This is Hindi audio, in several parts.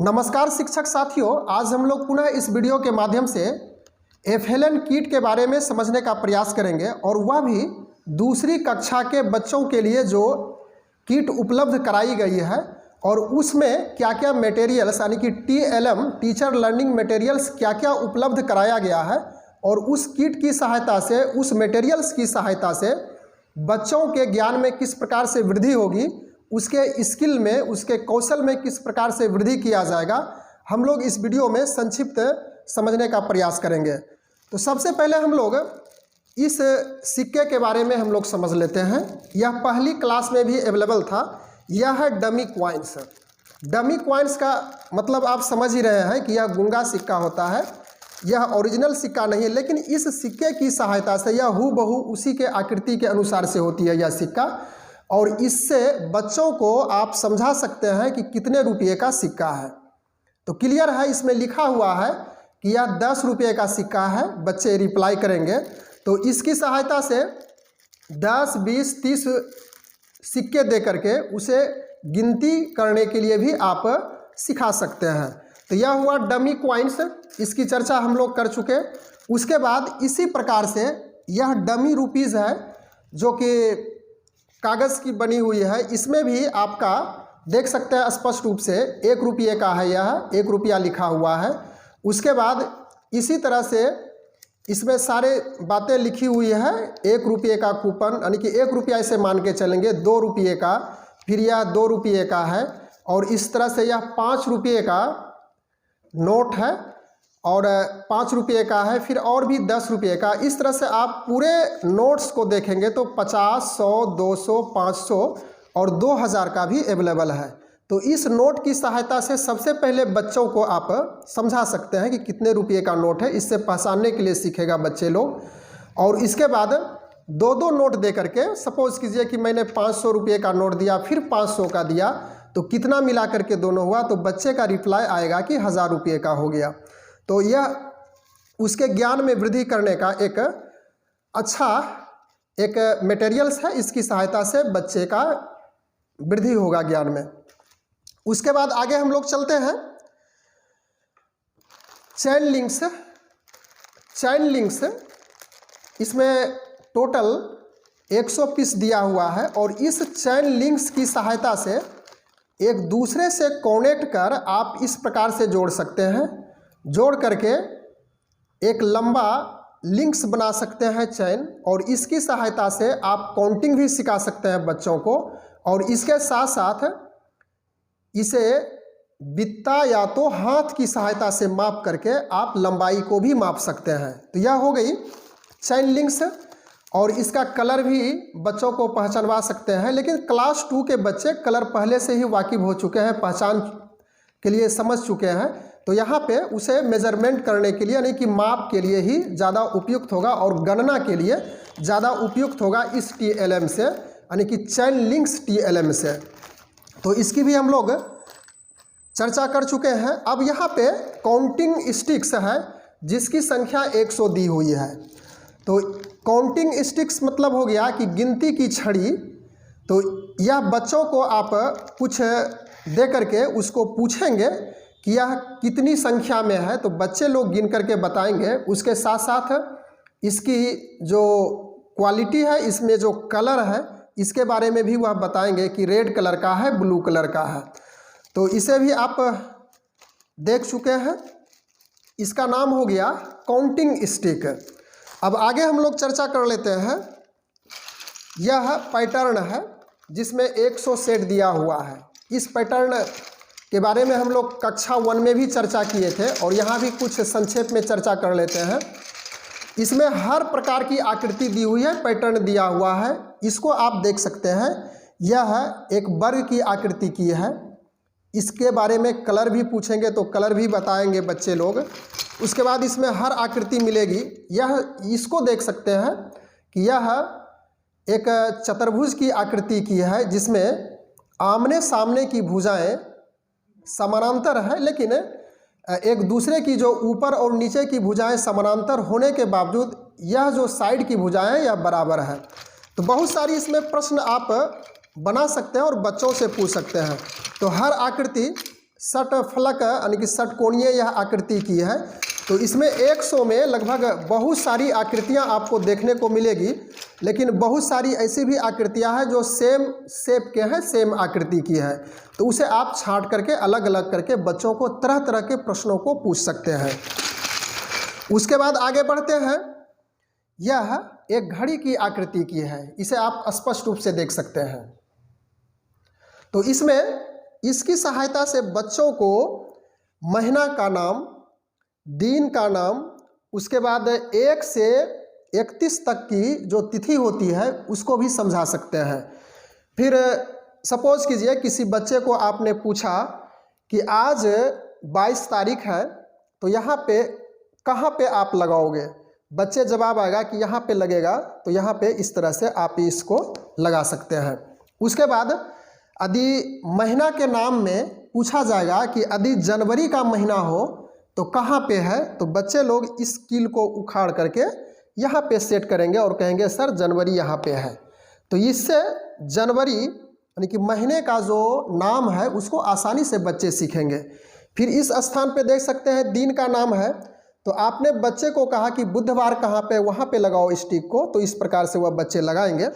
नमस्कार शिक्षक साथियों, आज हम लोग पुनः इस वीडियो के माध्यम से FLN किट के बारे में समझने का प्रयास करेंगे और वह भी दूसरी कक्षा के बच्चों के लिए जो किट उपलब्ध कराई गई है और उसमें क्या क्या मटेरियल्स यानी कि TLM टीचर लर्निंग मटेरियल्स क्या क्या उपलब्ध कराया गया है और उस किट की सहायता से, उस मटेरियल्स की सहायता से बच्चों के ज्ञान में किस प्रकार से वृद्धि होगी, उसके स्किल में, उसके कौशल में किस प्रकार से वृद्धि किया जाएगा, हम लोग इस वीडियो में संक्षिप्त समझने का प्रयास करेंगे। तो सबसे पहले हम लोग इस सिक्के के बारे में हम लोग समझ लेते हैं। यह पहली क्लास में भी अवेलेबल था। यह है डमी क्वाइंस। डमी क्वाइंस का मतलब आप समझ ही रहे हैं कि यह गूंगा सिक्का होता है। यह ओरिजिनल सिक्का नहीं है, लेकिन इस सिक्के की सहायता से यह हूबहू उसी के आकृति के अनुसार से होती है यह सिक्का, और इससे बच्चों को आप समझा सकते हैं कि कितने रुपये का सिक्का है। तो क्लियर है, इसमें लिखा हुआ है कि यह 10 रुपये का सिक्का है। बच्चे रिप्लाई करेंगे तो इसकी सहायता से 10, 20, 30 सिक्के दे करके उसे गिनती करने के लिए भी आप सिखा सकते हैं। तो यह हुआ डमी क्वाइंस, इसकी चर्चा हम लोग कर चुके। उसके बाद इसी प्रकार से यह डमी रुपीज़ है जो कि कागज़ की बनी हुई है। इसमें भी आपका देख सकते हैं स्पष्ट रूप से 1 रुपये का है, यह 1 रुपया लिखा हुआ है। उसके बाद इसी तरह से इसमें सारे बातें लिखी हुई है। 1 रुपये का कूपन यानी कि 1 रुपया इसे मान के चलेंगे, 2 रुपये का, फिर यह 2 रुपये का है, और इस तरह से यह 5 रुपये का नोट है और 5 रुपये का है, फिर और भी 10 रुपये का। इस तरह से आप पूरे नोट्स को देखेंगे तो 50, 100, 200, 500 और 2000 का भी अवेलेबल है। तो इस नोट की सहायता से सबसे पहले बच्चों को आप समझा सकते हैं कि कितने रुपये का नोट है। इससे पहचानने के लिए सीखेगा बच्चे लोग। और इसके बाद 2-2 नोट दे करके, सपोज कीजिए कि मैंने 500 रुपये का नोट दिया, फिर 500 का दिया, तो कितना मिला करके दोनों हुआ, तो बच्चे का रिप्लाई आएगा कि 1000 रुपये का हो गया। तो यह उसके ज्ञान में वृद्धि करने का एक अच्छा मटेरियल्स है। इसकी सहायता से बच्चे का वृद्धि होगा ज्ञान में। उसके बाद आगे हम लोग चलते हैं। चैन लिंक्स। चैन लिंक्स इसमें टोटल 100 पीस दिया हुआ है और इस चैन लिंक्स की सहायता से एक दूसरे से कनेक्ट कर आप इस प्रकार से जोड़ सकते हैं। जोड़ करके एक लंबा लिंक्स बना सकते हैं चैन, और इसकी सहायता से आप काउंटिंग भी सिखा सकते हैं बच्चों को, और इसके साथ साथ इसे बित्ता या तो हाथ की सहायता से माप करके आप लंबाई को भी माप सकते हैं। तो यह हो गई चैन लिंक्स, और इसका कलर भी बच्चों को पहचानवा सकते हैं। लेकिन क्लास 2 के बच्चे कलर पहले से ही वाकिफ हो चुके हैं, पहचान के लिए समझ चुके हैं। तो यहाँ पे उसे मेजरमेंट करने के लिए यानी कि माप के लिए ही ज़्यादा उपयुक्त होगा और गणना के लिए ज़्यादा उपयुक्त होगा इस TLM से, यानी कि चैन लिंक्स TLM से। तो इसकी भी हम लोग चर्चा कर चुके हैं। अब यहाँ पे काउंटिंग स्टिक्स है जिसकी संख्या 100 दी हुई है। तो काउंटिंग स्टिक्स मतलब हो गया कि गिनती की छड़ी। तो यह बच्चों को आप कुछ दे करके उसको पूछेंगे कि यह कितनी संख्या में है, तो बच्चे लोग गिन करके बताएंगे। उसके साथ साथ इसकी जो क्वालिटी है, इसमें जो कलर है, इसके बारे में भी वह बताएंगे कि रेड कलर का है, ब्लू कलर का है। तो इसे भी आप देख चुके हैं। इसका नाम हो गया काउंटिंग स्टिक। अब आगे हम लोग चर्चा कर लेते हैं। यह पैटर्न है जिसमें 100 सेट दिया हुआ है। इस पैटर्न के बारे में हम लोग कक्षा 1 में भी चर्चा किए थे और यहाँ भी कुछ संक्षेप में चर्चा कर लेते हैं। इसमें हर प्रकार की आकृति दी हुई है, पैटर्न दिया हुआ है। इसको आप देख सकते हैं। यह एक वर्ग की आकृति की है। इसके बारे में कलर भी पूछेंगे तो कलर भी बताएंगे बच्चे लोग। उसके बाद इसमें हर आकृति मिलेगी। इसको देख सकते हैं कि यह एक चतुर्भुज की आकृति की है जिसमें आमने सामने की भुजाएं समानांतर है, लेकिन एक दूसरे की जो ऊपर और नीचे की भुजाएं समानांतर होने के बावजूद यह जो साइड की भुजाएं यह बराबर है। तो बहुत सारी इसमें प्रश्न आप बना सकते हैं और बच्चों से पूछ सकते हैं। तो हर आकृति षटफलक यानी कि षटकोणीय यह आकृति की है। तो इसमें 100 में लगभग बहुत सारी आकृतियां आपको देखने को मिलेगी, लेकिन बहुत सारी ऐसी भी आकृतियां हैं जो सेम शेप के हैं, सेम आकृति की है। तो उसे आप छांट करके अलग अलग करके बच्चों को तरह तरह के प्रश्नों को पूछ सकते हैं। उसके बाद आगे बढ़ते हैं। यह एक घड़ी की आकृति की है, इसे आप स्पष्ट रूप से देख सकते हैं। तो इसमें इसकी सहायता से बच्चों को महीना का नाम, दिन का नाम, उसके बाद 1 से 31 तक की जो तिथि होती है उसको भी समझा सकते हैं। फिर सपोज कीजिए किसी बच्चे को आपने पूछा कि आज 22 तारीख है, तो यहाँ पे कहाँ पे आप लगाओगे? बच्चे जवाब आएगा कि यहाँ पे लगेगा, तो यहाँ पे इस तरह से आप इसको लगा सकते हैं। उसके बाद यदि महीना के नाम में पूछा जाएगा कि यदि जनवरी का महीना हो तो कहाँ पे है, तो बच्चे लोग इस कील को उखाड़ करके यहाँ पे सेट करेंगे और कहेंगे सर जनवरी यहाँ पे है। तो इससे जनवरी यानी कि महीने का जो नाम है उसको आसानी से बच्चे सीखेंगे। फिर इस स्थान पे देख सकते हैं दिन का नाम है, तो आपने बच्चे को कहा कि बुधवार कहाँ पे, वहाँ पे लगाओ स्टिक को, तो इस प्रकार से वह बच्चे लगाएंगे।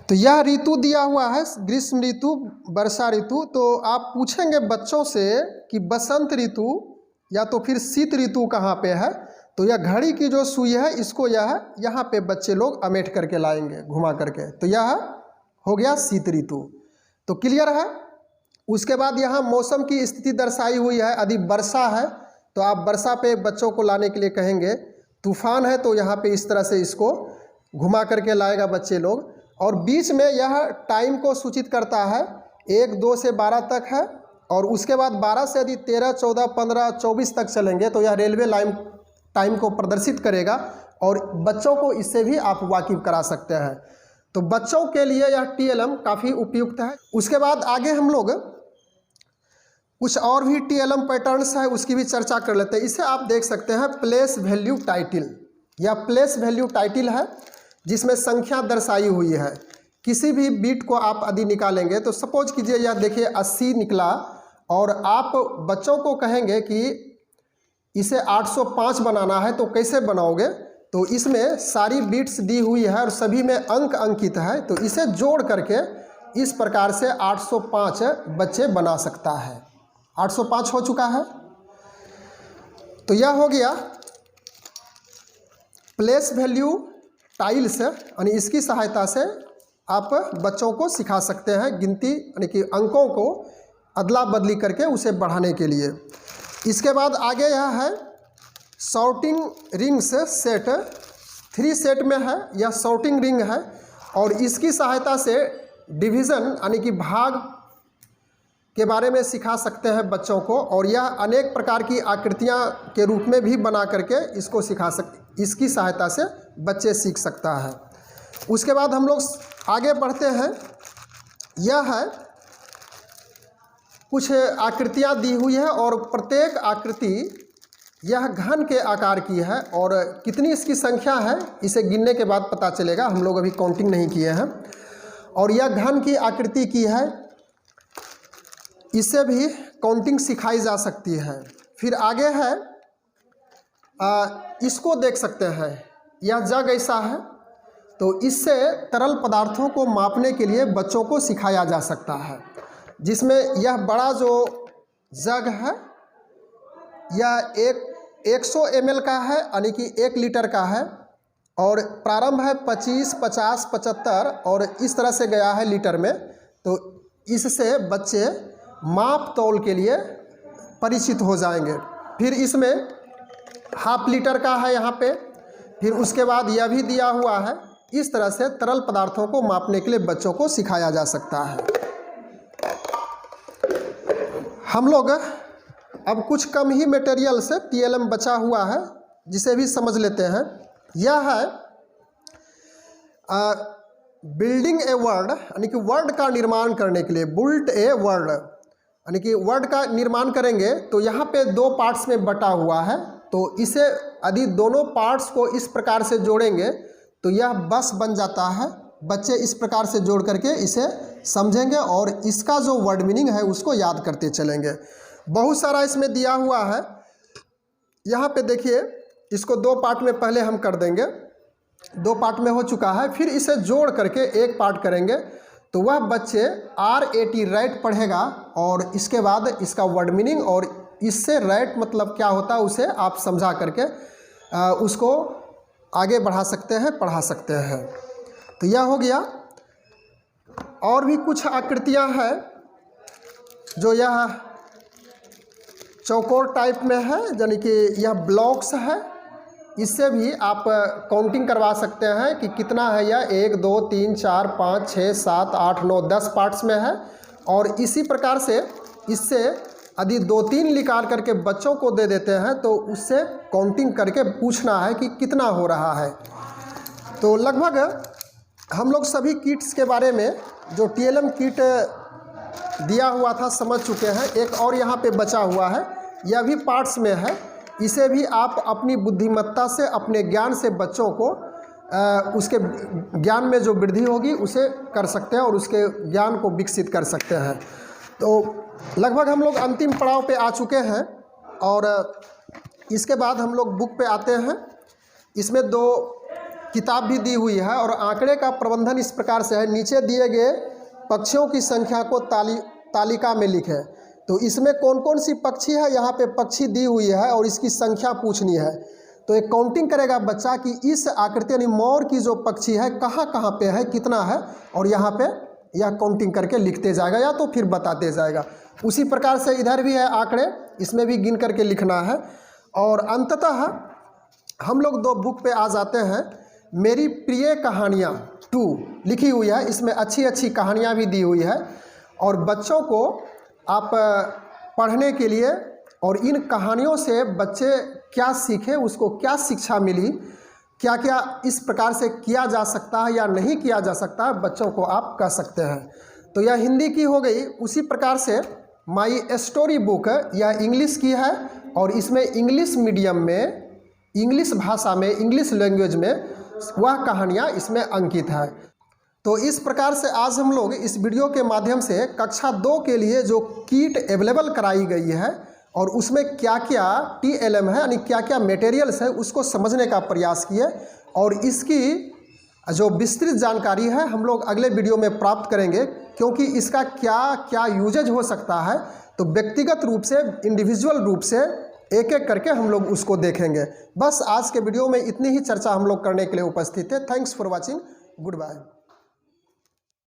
तो यह ऋतु दिया हुआ है ग्रीष्म ऋतु, वर्षा ऋतु। तो आप पूछेंगे बच्चों से कि बसंत ऋतु या तो फिर शीत ऋतु कहाँ पे है, तो यह घड़ी की जो सुई है इसको यहाँ पे बच्चे लोग अमेट करके लाएंगे घुमा करके, तो यह हो गया शीत ऋतु। तो क्लियर है। उसके बाद यहाँ मौसम की स्थिति दर्शाई हुई है। यदि वर्षा है तो आप वर्षा पे बच्चों को लाने के लिए कहेंगे, तूफान है तो यहाँ पे इस तरह से इसको घुमा करके लाएगा बच्चे लोग। और बीच में यह टाइम को सूचित करता है, 1, 2 से 12 तक है, और उसके बाद 12 से यदि 13, 14, 15, 24 तक चलेंगे तो यह रेलवे लाइन टाइम को प्रदर्शित करेगा, और बच्चों को इससे भी आप वाकिफ करा सकते हैं। तो बच्चों के लिए यह TLM काफ़ी उपयुक्त है। उसके बाद आगे हम लोग कुछ और भी TLM पैटर्न्स है उसकी भी चर्चा कर लेते हैं। इसे आप देख सकते हैं प्लेस वैल्यू टाइटिल। यह प्लेस वैल्यू टाइटिल है जिसमें संख्या दर्शाई हुई है। किसी भी बीट को आप यदि निकालेंगे तो सपोज कीजिए यह देखिए 80 निकला, और आप बच्चों को कहेंगे कि इसे 805 बनाना है, तो कैसे बनाओगे? तो इसमें सारी बीट्स दी हुई है और सभी में अंक अंकित है, तो इसे जोड़ करके इस प्रकार से 805 बच्चे बना सकता है। 805 हो चुका है। तो यह हो गया प्लेस वैल्यू टाइल्स, यानी इसकी सहायता से आप बच्चों को सिखा सकते हैं गिनती, यानी कि अंकों को अदला बदली करके उसे बढ़ाने के लिए। इसके बाद आगे यह है सॉर्टिंग रिंग्स सेट। 3 सेट में है, यह सॉर्टिंग रिंग है, और इसकी सहायता से डिवीज़न यानी कि भाग के बारे में सिखा सकते हैं बच्चों को, और यह अनेक प्रकार की आकृतियां के रूप में भी बना करके इसको इसकी सहायता से बच्चे सीख सकता है। उसके बाद हम लोग आगे बढ़ते हैं। यह है कुछ आकृतियां दी हुई है, और प्रत्येक आकृति यह घन के आकार की है, और कितनी इसकी संख्या है इसे गिनने के बाद पता चलेगा, हम लोग अभी काउंटिंग नहीं किए हैं। और यह घन की आकृति की है, इससे भी काउंटिंग सिखाई जा सकती है। फिर आगे है इसको देख सकते हैं, यह जग ऐसा है, तो इससे तरल पदार्थों को मापने के लिए बच्चों को सिखाया जा सकता है। जिसमें यह बड़ा जो जग है यह 100 ml का है, यानी कि 1 लीटर का है, और प्रारंभ है 25, 50, 75 और इस तरह से गया है लीटर में। तो इससे बच्चे माप तौल के लिए परिचित हो जाएंगे। फिर इसमें हाफ लीटर का है यहाँ पे, फिर उसके बाद यह भी दिया हुआ है। इस तरह से तरल पदार्थों को मापने के लिए बच्चों को सिखाया जा सकता है। हम लोग अब कुछ कम ही मटेरियल से TLM बचा हुआ है जिसे भी समझ लेते हैं। यह है बिल्डिंग ए वर्ड, यानी कि वर्ड का निर्माण करने के लिए, बुल्ट ए वर्ड, यानी कि वर्ड का निर्माण करेंगे। तो यहाँ पे 2 पार्ट्स में बटा हुआ है, तो इसे यदि दोनों पार्ट्स को इस प्रकार से जोड़ेंगे तो यह बस बन जाता है। बच्चे इस प्रकार से जोड़ करके इसे समझेंगे और इसका जो वर्ड मीनिंग है उसको याद करते चलेंगे। बहुत सारा इसमें दिया हुआ है। यहाँ पे देखिए, इसको 2 पार्ट में पहले हम कर देंगे। 2 पार्ट में हो चुका है, फिर इसे जोड़ करके एक पार्ट करेंगे तो वह बच्चे RAT राइट पढ़ेगा और इसके बाद इसका वर्ड मीनिंग और इससे राइट मतलब क्या होता है उसे आप समझा करके उसको आगे बढ़ा सकते हैं, पढ़ा सकते हैं। तो यह हो गया। और भी कुछ आकृतियां हैं जो यह चौकोर टाइप में है, यानी कि यह ब्लॉक्स है। इससे भी आप काउंटिंग करवा सकते हैं कि कितना है यह, 1 2 3 4 5 6 7 8 9 10 पार्ट्स में है। और इसी प्रकार से इससे यदि 2-3 निकाल करके बच्चों को दे देते हैं तो उससे काउंटिंग करके पूछना है कि कितना हो रहा है। तो लगभग हम लोग सभी किट्स के बारे में जो TLM किट दिया हुआ था समझ चुके हैं। एक और यहाँ पे बचा हुआ है, यह भी पार्ट्स में है। इसे भी आप अपनी बुद्धिमत्ता से, अपने ज्ञान से बच्चों को उसके ज्ञान में जो वृद्धि होगी उसे कर सकते हैं और उसके ज्ञान को विकसित कर सकते हैं। तो लगभग हम लोग अंतिम पड़ाव पे आ चुके हैं और इसके बाद हम लोग बुक पे आते हैं। इसमें 2 किताब भी दी हुई है और आंकड़े का प्रबंधन इस प्रकार से है। नीचे दिए गए पक्षियों की संख्या को तालिका में लिखें। तो इसमें कौन कौन सी पक्षी है, यहाँ पे पक्षी दी हुई है और इसकी संख्या पूछनी है। तो एक काउंटिंग करेगा बच्चा कि इस आकृति यानी मोर की जो पक्षी है कहाँ कहाँ पे है, कितना है, और यहाँ पे यह काउंटिंग करके लिखते जाएगा या तो फिर बताते जाएगा। उसी प्रकार से इधर भी है आंकड़े, इसमें भी गिन करके लिखना है। और अंततः हम लोग 2 बुक पे आ जाते हैं। मेरी प्रिय कहानियाँ 2 लिखी हुई है, इसमें अच्छी अच्छी कहानियाँ भी दी हुई है और बच्चों को आप पढ़ने के लिए और इन कहानियों से बच्चे क्या सीखे, उसको क्या शिक्षा मिली, क्या क्या इस प्रकार से किया जा सकता है या नहीं किया जा सकता है, बच्चों को आप कह सकते हैं। तो यह हिंदी की हो गई। उसी प्रकार से माई स्टोरी बुक यह इंग्लिश की है और इसमें इंग्लिश मीडियम में, इंग्लिश भाषा में, इंग्लिश लैंग्वेज में वह कहानियाँ इसमें अंकित है। तो इस प्रकार से आज हम लोग इस वीडियो के माध्यम से कक्षा 2 के लिए जो किट अवेलेबल कराई गई है और उसमें क्या क्या TLM है यानी क्या क्या मटेरियल्स है उसको समझने का प्रयास किए और इसकी जो विस्तृत जानकारी है हम लोग अगले वीडियो में प्राप्त करेंगे, क्योंकि इसका क्या क्या यूजेज हो सकता है तो व्यक्तिगत रूप से, इंडिविजुअल रूप से एक एक करके हम लोग उसको देखेंगे। बस आज के वीडियो में इतनी ही चर्चा हम लोग करने के लिए उपस्थित थे। Thanks for watching, good bye.